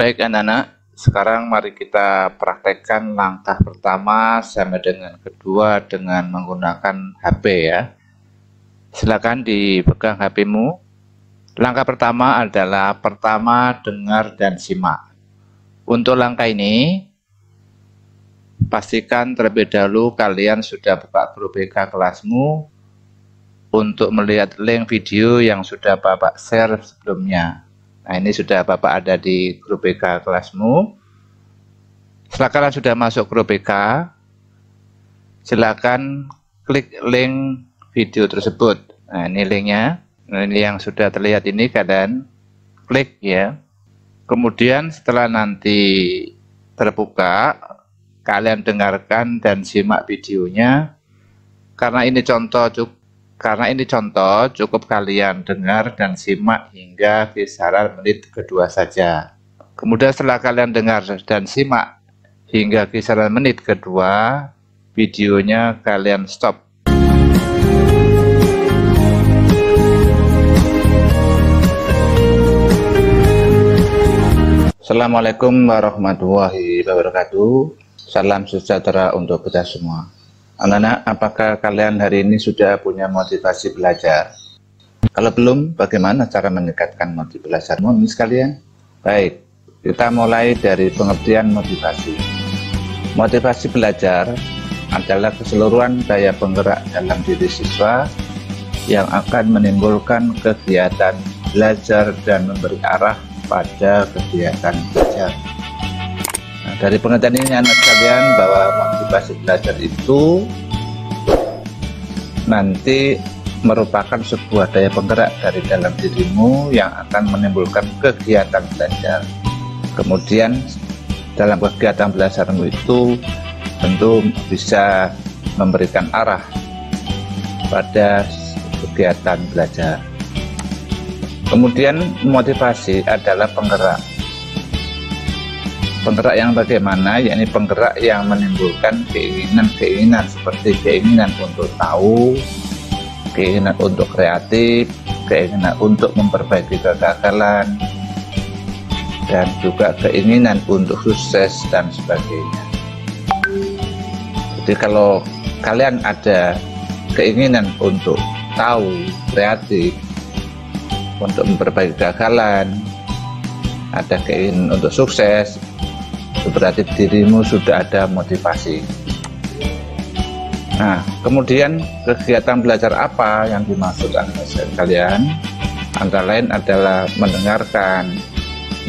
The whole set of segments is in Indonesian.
Baik anak-anak, sekarang mari kita praktekkan langkah pertama sampai dengan kedua dengan menggunakan HP ya. Silakan dipegang HP-mu. Langkah pertama adalah dengar dan simak. Untuk langkah ini, pastikan terlebih dahulu kalian sudah buka grup BK kelasmu untuk melihat link video yang sudah Bapak share sebelumnya. Nah, ini sudah Bapak ada di grup BK kelasmu. Setelah kalian sudah masuk grup BK, silakan klik link video tersebut. Nah, ini linknya. Nah, ini yang sudah terlihat ini, kalian klik ya. Kemudian setelah nanti terbuka, kalian dengarkan dan simak videonya. Karena ini contoh, cukup kalian dengar dan simak hingga kisaran menit kedua saja. Kemudian setelah kalian dengar dan simak hingga kisaran menit kedua, videonya kalian stop. Assalamualaikum warahmatullahi wabarakatuh. Salam sejahtera untuk kita semua. Anak-anak, apakah kalian hari ini sudah punya motivasi belajar? Kalau belum, bagaimana cara meningkatkan motivasi belajarmu ini sekalian? Baik, kita mulai dari pengertian motivasi. Motivasi belajar adalah keseluruhan daya penggerak dalam diri siswa yang akan menimbulkan kegiatan belajar dan memberi arah pada kegiatan belajar. Nah, dari pengertian ini anak sekalian bahwa motivasi belajar itu nanti merupakan sebuah daya penggerak dari dalam dirimu yang akan menimbulkan kegiatan belajar. Kemudian dalam kegiatan belajarmu itu tentu bisa memberikan arah pada kegiatan belajar. Kemudian motivasi adalah penggerak. Penggerak yang bagaimana? Yakni penggerak yang menimbulkan keinginan seperti keinginan untuk tahu, keinginan untuk kreatif, keinginan untuk memperbaiki kegagalan, dan juga keinginan untuk sukses dan sebagainya. Jadi kalau kalian ada keinginan untuk tahu, kreatif, untuk memperbaiki kegagalan, ada keinginan untuk sukses, berarti dirimu sudah ada motivasi. Nah, kemudian kegiatan belajar apa yang dimaksud kalian? Antara lain adalah mendengarkan,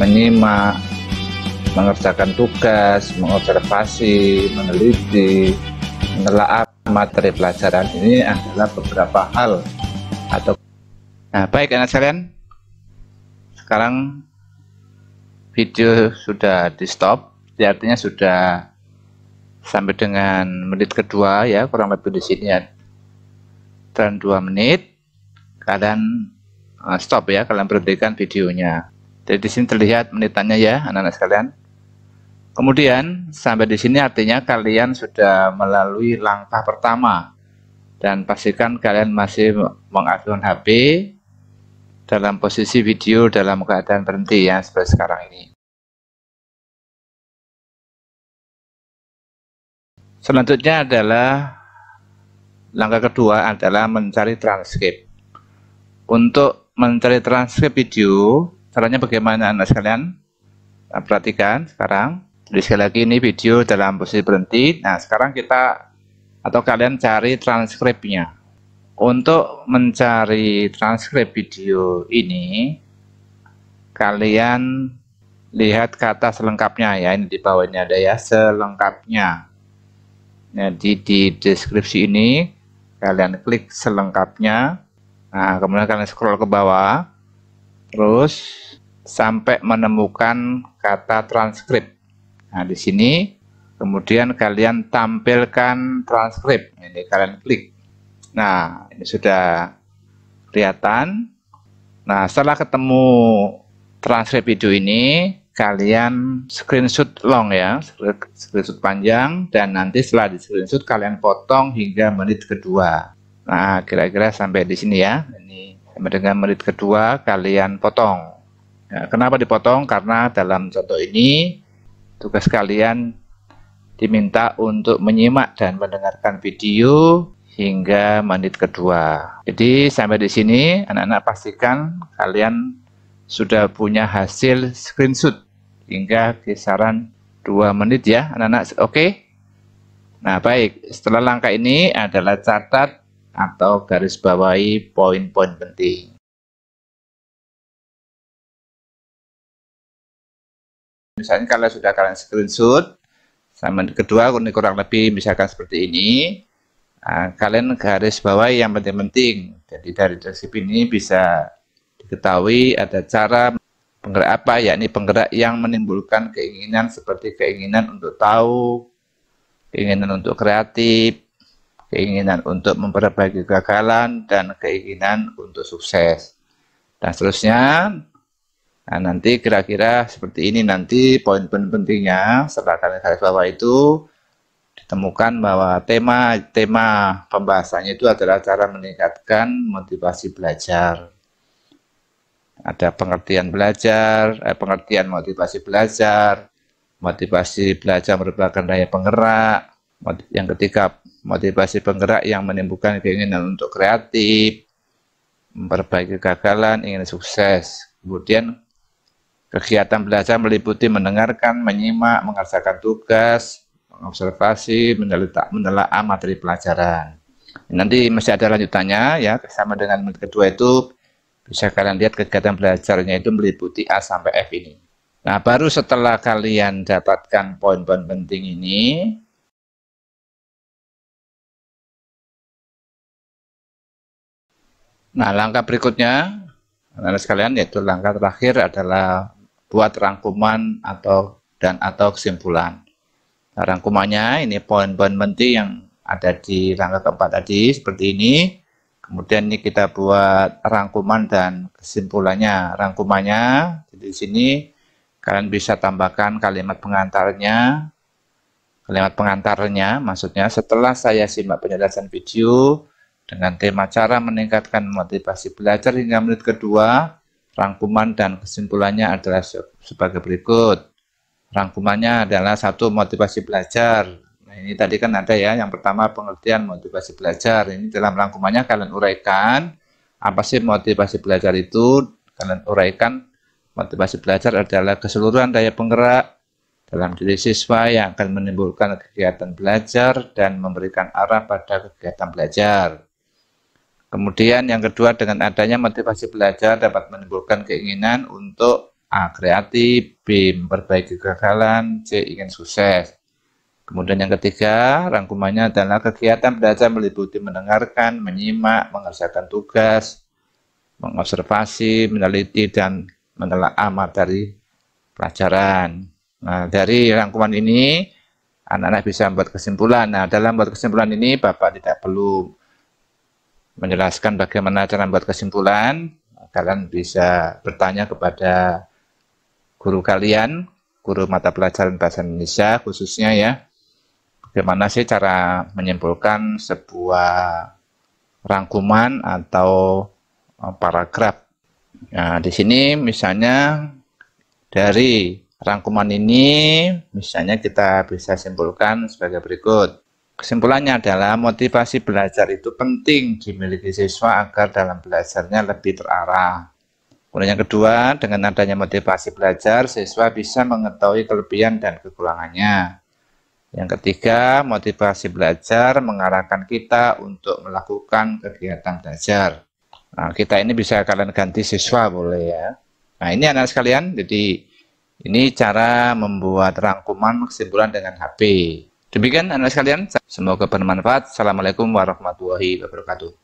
menyimak, mengerjakan tugas, mengobservasi, meneliti, menelaah materi pelajaran. Ini adalah beberapa hal atau. Nah, baik anak sekalian, sekarang video sudah di stop, artinya sudah sampai dengan menit kedua ya, kurang lebih di sini ya, dan 2 menit kalian stop ya, kalian berhentikan videonya. Jadi di sini terlihat menitannya ya anak-anak sekalian. Kemudian sampai di sini artinya kalian sudah melalui langkah pertama, dan pastikan kalian masih mengaktifkan HP dalam posisi video dalam keadaan berhenti ya, seperti sekarang ini. Selanjutnya adalah langkah kedua adalah mencari transkrip. Untuk mencari transkrip video, caranya bagaimana anak sekalian? Nah, perhatikan sekarang. Jadi sekali lagi ini video dalam posisi berhenti. Nah, sekarang kita atau kalian cari transkripnya. Untuk mencari transkrip video ini, kalian lihat kata selengkapnya ya, ini di bawah ini ada ya, selengkapnya. Jadi di deskripsi ini kalian klik selengkapnya. Nah, kemudian kalian scroll ke bawah terus sampai menemukan kata transkrip. Nah, di sini kemudian kalian tampilkan transkrip. Ini kalian klik. Nah, ini sudah kelihatan. Nah, setelah ketemu transkrip video ini, kalian screenshot long ya, screenshot panjang, dan nanti setelah di screenshot kalian potong hingga menit kedua. Nah, kira-kira sampai di sini ya. Ini sampai dengan menit kedua kalian potong. Ya, kenapa dipotong? Karena dalam contoh ini tugas kalian diminta untuk menyimak dan mendengarkan video hingga menit kedua. Jadi sampai di sini anak-anak pastikan kalian sudah punya hasil screenshot hingga kisaran 2 menit ya anak-anak. Oke. Nah baik, setelah langkah ini adalah catat atau garis bawahi poin-poin penting. Misalnya kalau sudah kalian screenshot, sama kedua kurang lebih misalkan seperti ini, nah, kalian garis bawahi yang penting-penting. Jadi dari resep ini bisa diketahui ada cara penggerak apa, yakni penggerak yang menimbulkan keinginan seperti keinginan untuk tahu, keinginan untuk kreatif, keinginan untuk memperbaiki kegagalan, dan keinginan untuk sukses. Dan seterusnya. Nah, nanti kira-kira seperti ini nanti poin-poin pentingnya setelah kalian garis bawah itu ditemukan bahwa tema pembahasannya itu adalah cara meningkatkan motivasi belajar. Ada pengertian belajar, pengertian motivasi belajar merupakan daya penggerak. Yang ketiga, motivasi penggerak yang menimbulkan keinginan untuk kreatif, memperbaiki kegagalan, ingin sukses. Kemudian kegiatan belajar meliputi mendengarkan, menyimak, mengerjakan tugas, mengobservasi, menelaah materi pelajaran. Nanti masih ada lanjutannya ya, sama dengan menit kedua itu bisa kalian lihat kegiatan belajarnya itu meliputi A sampai F ini. Nah, baru setelah kalian dapatkan poin-poin penting ini, nah langkah berikutnya, anak-anak sekalian, yaitu langkah terakhir adalah buat rangkuman atau kesimpulan. Nah, rangkumannya ini poin-poin penting yang ada di langkah keempat tadi seperti ini. Kemudian ini kita buat rangkuman dan kesimpulannya. Rangkumannya di sini kalian bisa tambahkan kalimat pengantarnya. Kalimat pengantarnya maksudnya setelah saya simak penjelasan video dengan tema cara meningkatkan motivasi belajar hingga menit kedua. Rangkuman dan kesimpulannya adalah sebagai berikut. Rangkumannya adalah 1. Motivasi belajar. Nah, ini tadi kan ada ya, yang pertama pengertian motivasi belajar. Ini dalam rangkumannya kalian uraikan, apa sih motivasi belajar itu? Kalian uraikan, motivasi belajar adalah keseluruhan daya penggerak dalam diri siswa yang akan menimbulkan kegiatan belajar dan memberikan arah pada kegiatan belajar. Kemudian yang kedua, dengan adanya motivasi belajar dapat menimbulkan keinginan untuk A. Kreatif, B. Memperbaiki kegagalan, C. Ingin sukses. Kemudian yang ketiga, rangkumannya adalah kegiatan belajar meliputi mendengarkan, menyimak, mengerjakan tugas, mengobservasi, meneliti, dan menelaah materi pelajaran. Nah, dari rangkuman ini, anak-anak bisa membuat kesimpulan. Nah, dalam membuat kesimpulan ini, Bapak tidak perlu menjelaskan bagaimana cara membuat kesimpulan. Kalian bisa bertanya kepada guru kalian, guru mata pelajaran bahasa Indonesia khususnya ya, bagaimana sih cara menyimpulkan sebuah rangkuman atau paragraf. Nah, di sini misalnya dari rangkuman ini, misalnya kita bisa simpulkan sebagai berikut. Kesimpulannya adalah motivasi belajar itu penting dimiliki siswa agar dalam belajarnya lebih terarah. Kemudian yang kedua, dengan adanya motivasi belajar, siswa bisa mengetahui kelebihan dan kekurangannya. Yang ketiga, motivasi belajar mengarahkan kita untuk melakukan kegiatan belajar. Nah, kita ini bisa kalian ganti siswa boleh ya. Nah, ini anak sekalian, jadi ini cara membuat rangkuman kesimpulan dengan HP. Demikian anak sekalian, semoga bermanfaat. Assalamualaikum warahmatullahi wabarakatuh.